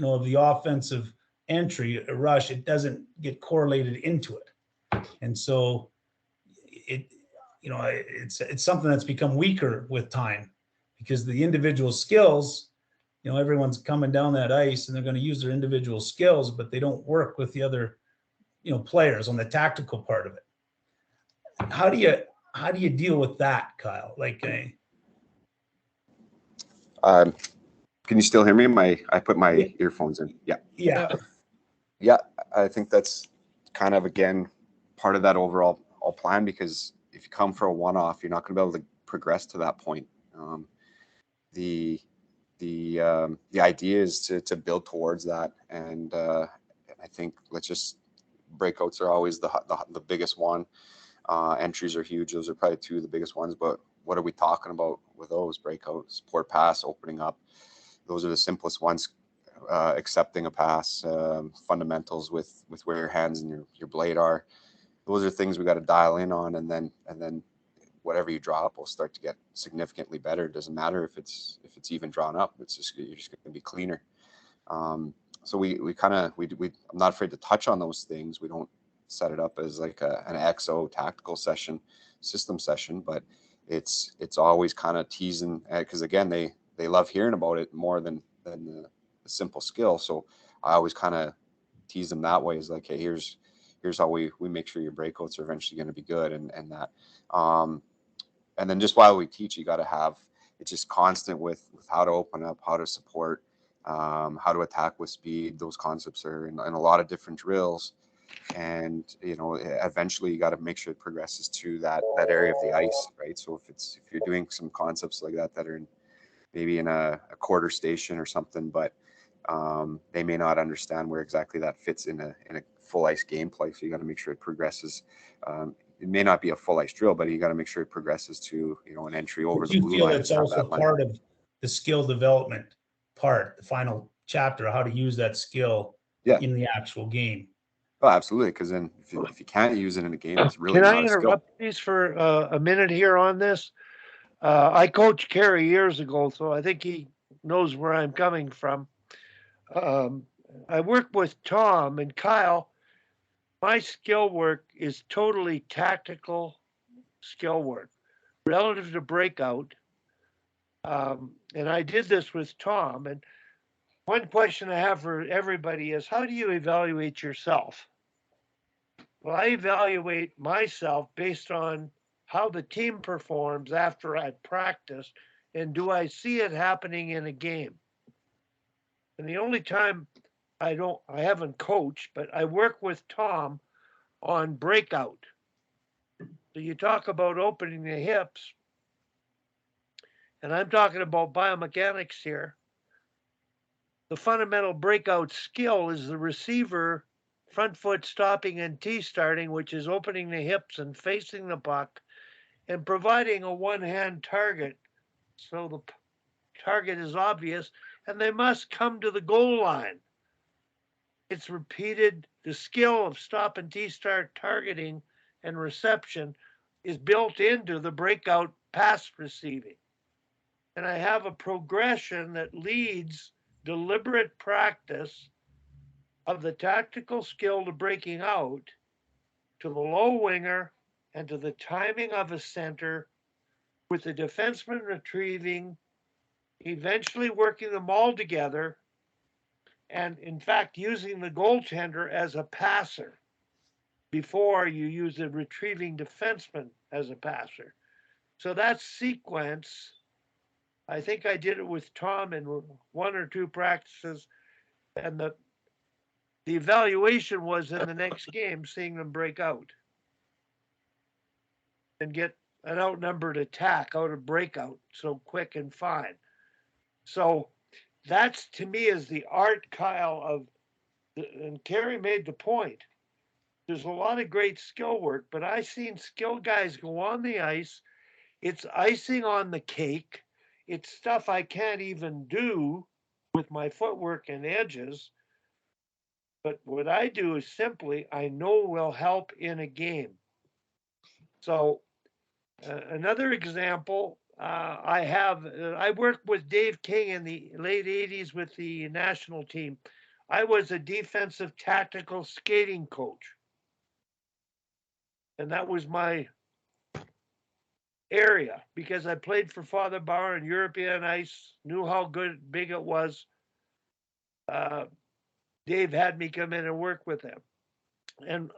of the offensive entry, a rush, it doesn't get correlated into it. And so it, it's something that's become weaker with time, because the individual skills, everyone's coming down that ice and they're going to use their individual skills, but they don't work with the other, players on the tactical part of it. How do you deal with that, Kyle? Like, can you still hear me? I put my earphones in. Yeah. I think that's kind of, again, part of that overall plan, because if you come for a one-off, you're not going to be able to progress to that point. The idea is to build towards that, and I think breakouts are always the biggest one. Entries are huge; those are probably two of the biggest ones. But what are we talking about with those breakouts? Support pass, opening up. Those are the simplest ones. Accepting a pass, fundamentals with where your hands and your blade are. Those are things we got to dial in on, and then whatever you draw up will start to get significantly better. It doesn't matter if it's even drawn up. You're just going to be cleaner. So I'm not afraid to touch on those things. We don't set it up as like an XO tactical system session, but it's always kind of teasing, because again, they love hearing about it more than the simple skill. So I always kind of tease them that way, is like, hey, here's how we make sure your breakouts are eventually going to be good, and that. And then just while we teach, you got to have it's just constant with how to open up, how to support, how to attack with speed. Those concepts are in a lot of different drills, and eventually you got to make sure it progresses to that area of the ice, right? So if you're doing some concepts like that are maybe in a quarter station or something, but they may not understand where exactly that fits in a full ice gameplay. So you got to make sure it progresses. It may not be a full ice drill, but you got to make sure it progresses to an entry over the blue line. Do you feel it's also part of the skill development part, the final chapter, how to use that skill in the actual game? Oh, absolutely. Because then if you can't use it in a game, it's really not a skill. Can I interrupt please for a minute here on this? I coached Kerry years ago, so I think he knows where I'm coming from. I work with Tom and Kyle. My skill work is totally tactical skill work relative to breakout. And I did this with Tom. And one question I have for everybody is, how do you evaluate yourself? Well, I evaluate myself based on how the team performs after I practice, and do I see it happening in a game? And the only time I haven't coached, but I work with Tom on breakout. So you talk about opening the hips, and I'm talking about biomechanics here. The fundamental breakout skill is the receiver front foot stopping and T-starting, which is opening the hips and facing the puck and providing a one-hand target. So the target is obvious, and they must come to the goal line. It's repeated. The skill of stop and T-start targeting and reception is built into the breakout pass receiving. And I have a progression that leads deliberate practice of the tactical skill to breaking out, to the low winger, and to the timing of a center, with the defenseman retrieving, eventually working them all together, and in fact using the goaltender as a passer before you use the retrieving defenseman as a passer. So that sequence, I think I did it with Tom in one or two practices, and the evaluation was in the next game, seeing them break out and get an outnumbered attack out of breakout so quick and fine. So that's, to me, is the art, Kyle, of, and Kerry made the point. There's a lot of great skill work, but I've seen skill guys go on the ice. It's icing on the cake. It's stuff I can't even do with my footwork and edges. But what I do is simply, I know will help in a game. So another example, I worked with Dave King in the late 80s with the national team. I was a defensive tactical skating coach. And that was my area because I played for Father Bauer in European ice, knew how big it was. Uh, Dave had me come in and work with him. And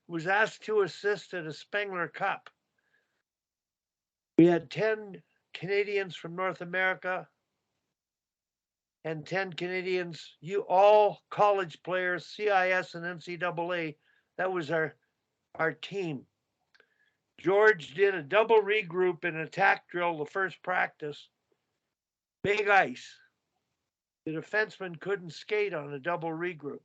was asked to assist at a Spengler Cup. We had 10 Canadians from North America and 10 Canadians, all college players, CIS and NCAA. That was our team. George did a double regroup in attack drill, the first practice. Big ice. The defenseman couldn't skate on a double regroup.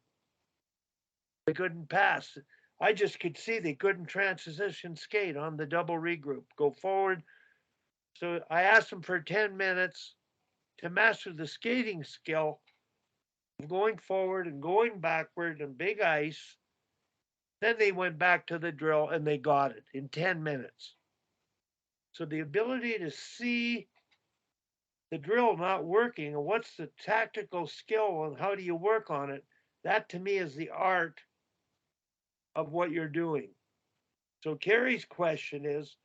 They couldn't pass. I just could see they couldn't transition skate on the double regroup, go forward. So I asked them for 10 minutes to master the skating skill of going forward and going backward and big ice. Then they went back to the drill and they got it in 10 minutes. So the ability to see the drill not working and what's the tactical skill and how do you work on it, that to me is the art of what you're doing. So Carrie's question is,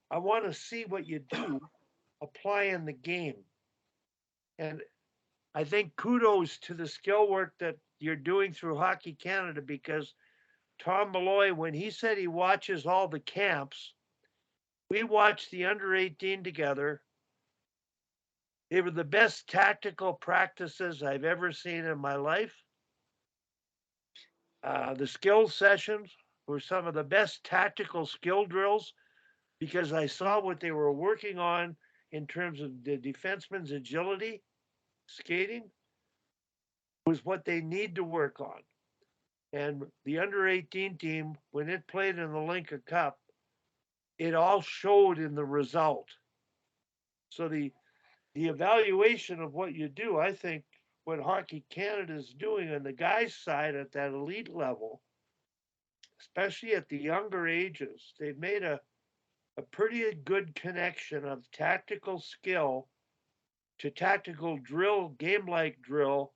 I want to see what you do apply in the game. And I think kudos to the skill work that you're doing through Hockey Canada, because Tom Malloy, when he said he watches all the camps, we watched the under 18 together. They were the best tactical practices I've ever seen in my life. The skill sessions were some of the best tactical skill drills because I saw what they were working on in terms of the defenseman's agility, skating, was what they need to work on. And the under 18 team, when it played in the Lincoln Cup, it all showed in the result. So the evaluation of what you do, I think what Hockey Canada is doing on the guys' side at that elite level, especially at the younger ages, they've made a pretty good connection of tactical skill to tactical drill, game-like drill,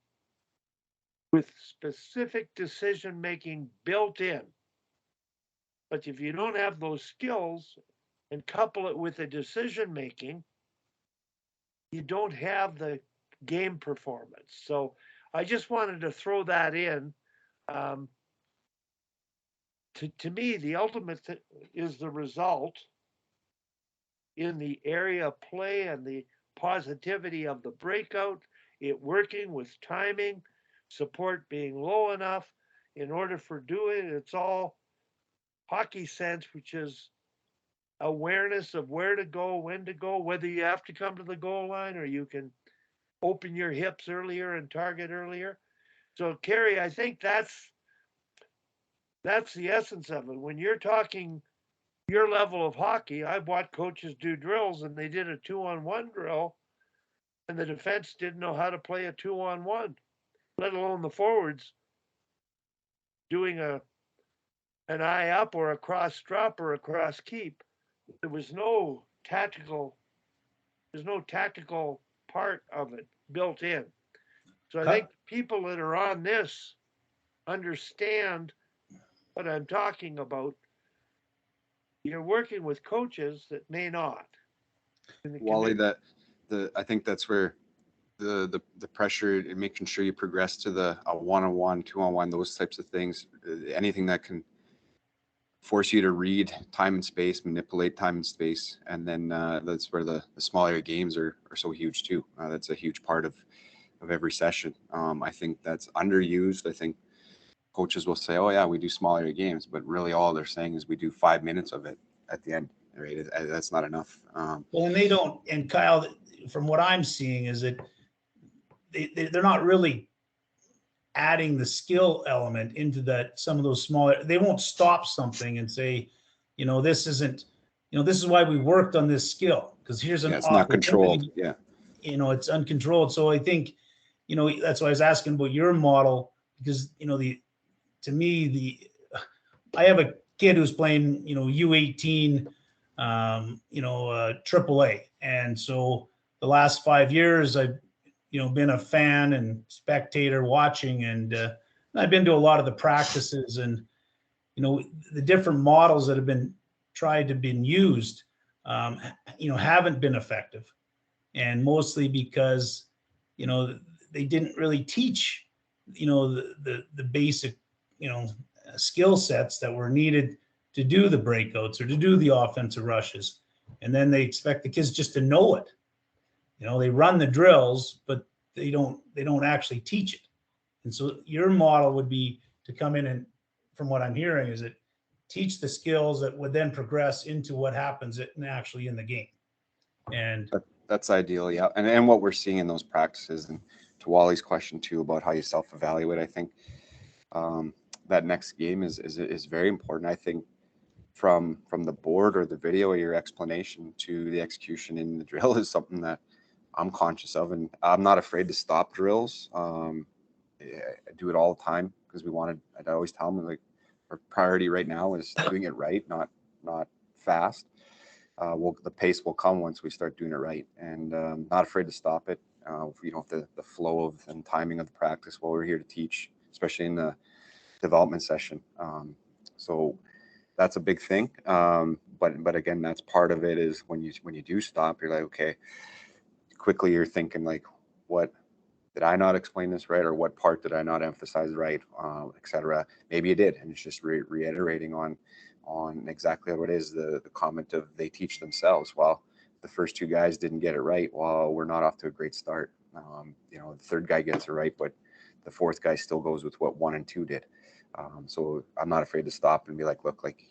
with specific decision making built in. But if you don't have those skills and couple it with the decision making, you don't have the game performance. So I just wanted to throw that in. To me, the ultimate is the result in the area of play and the positivity of the breakout, it working with timing, support being low enough in order for doing it. It's all hockey sense, which is awareness of where to go, when to go, whether you have to come to the goal line or you can open your hips earlier and target earlier. So Carrie, I think that's the essence of it. When you're talking your level of hockey, I've watched coaches do drills and they did a 2-on-1 drill and the defense didn't know how to play a 2-on-1, let alone the forwards doing an eye up or a cross drop or a cross keep. There's no tactical part of it built in. So I think people that are on this understand what I'm talking about. You're working with coaches that may not. Wally, I think that's where the pressure and making sure you progress to a 1-on-1, 2-on-1, those types of things, anything that can force you to read time and space, manipulate time and space. And then that's where the small area games are so huge too. That's a huge part of every session. I think that's underused. I think coaches will say, oh yeah, we do small area games, but really all they're saying is we do 5 minutes of it at the end, right? That's not enough. Well, and they don't, and Kyle, from what I'm seeing is that they're not really adding the skill element into that. Some of those smaller, they won't stop something and say, this isn't, this is why we worked on this skill, because here's an it's not controlled. Yeah. It's uncontrolled. So I think, that's why I was asking about your model, because, to me, I have a kid who's playing, U18, AAA, And so the last 5 years, I've, been a fan and spectator watching, and I've been to a lot of the practices, and, the different models that have been tried to been used, haven't been effective. And mostly because, they didn't really teach, the basic, skill sets that were needed to do the breakouts or to do the offensive rushes. And then they expect the kids just to know it. They run the drills, but they don't actually teach it. And so your model would be to come in and, from what I'm hearing, is it teach the skills that would then progress into what happens actually in the game. And that's ideal, yeah. And what we're seeing in those practices, and to Wally's question too about how you self-evaluate, I think that next game is very important. I think from the board or the video or your explanation to the execution in the drill is something that I'm conscious of, and I'm not afraid to stop drills. I do it all the time because I always tell them, like, our priority right now is doing it right, not fast. The pace will come once we start doing it right, and not afraid to stop it. The flow of and timing of the practice while we're here to teach, especially in the development session. So that's a big thing. But again, that's part of it, is when you do stop, you're like, okay, quickly you're thinking like, what did I not explain this right, or what part did I not emphasize right, etc. Maybe you did, and it's just reiterating on exactly what it is, the comment of they teach themselves. Well, the first two guys didn't get it right, well, we're not off to a great start. The third guy gets it right, but the fourth guy still goes with what 1 and 2 did. So I'm not afraid to stop and be like, look, like,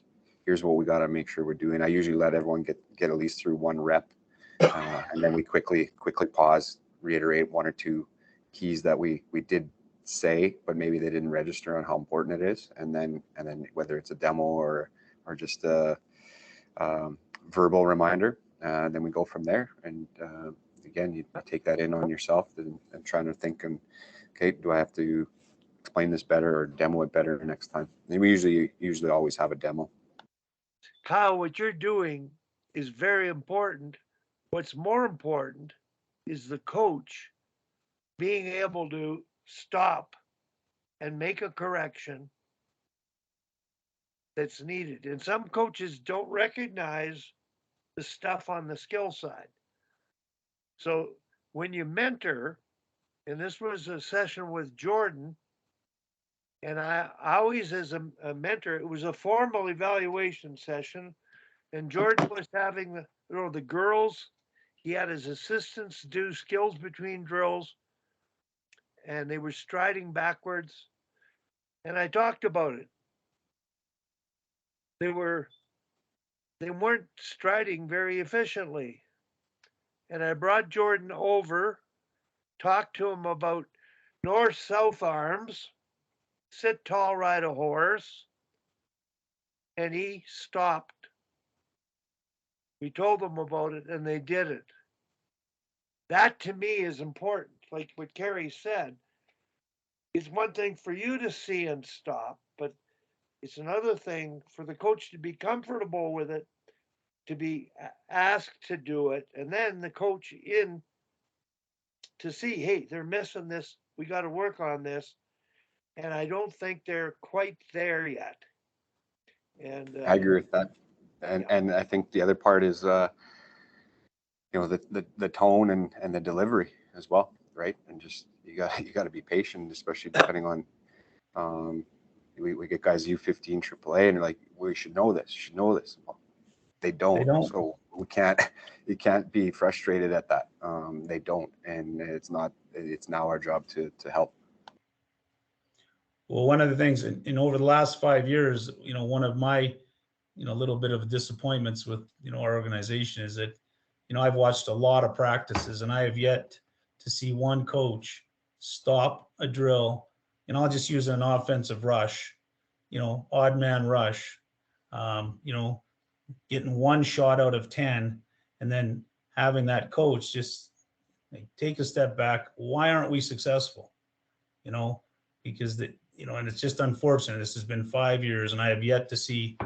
here's what we got to make sure we're doing. I usually let everyone get at least through one rep, and then we quickly pause, reiterate 1 or 2 keys that we did say, but maybe they didn't register on how important it is. And then whether it's a demo or just a verbal reminder, then we go from there. And again, you take that in on yourself and trying to think, and okay, do I have to explain this better or demo it better next time? And we usually always have a demo. Kyle, what you're doing is very important. What's more important is the coach being able to stop and make a correction that's needed. And some coaches don't recognize the stuff on the skill side. So when you mentor, and this was a session with Jordan, and I always, as a mentor, it was a formal evaluation session, and Jordan was having the girls, he had his assistants do skills between drills, and they were striding backwards. And I talked about it. They weren't striding very efficiently. And I brought Jordan over, talked to him about north-south arms, sit tall, ride a horse, and he stopped. We told them about it, and they did it. That to me is important. Like what Kerry said, it's one thing for you to see and stop, but it's another thing for the coach to be comfortable with it, to be asked to do it, and then the coach in to see, hey, they're missing this. We got to work on this. And I don't think they're quite there yet. And I agree with that. And I think the other part is the tone and the delivery as well, right? And just you got to be patient, especially depending on we get guys U15 AAA, and they're like, we should know this. You should know this. Well, they don't. So you can't be frustrated at that. They don't, and it's now our job to help. Well, one of the things in over the last 5 years, one of my, little bit of disappointments with, our organization is that, I've watched a lot of practices, and I have yet to see one coach stop a drill, and I'll just use an offensive rush, odd man rush, getting one shot out of 10, and then having that coach just take a step back. Why aren't we successful? Because and it's just unfortunate. This has been 5 years, and I have yet to see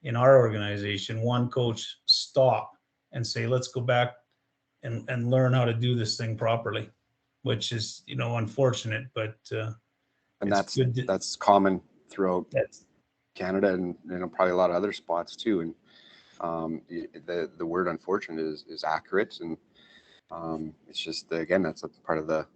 in our organization one coach stop and say, let's go back and learn how to do this thing properly, which is, you know, unfortunate, but And it's good to, that's common throughout that's Canada, and you know, probably a lot of other spots too. And the word unfortunate is accurate, and it's just, again, that's a part of the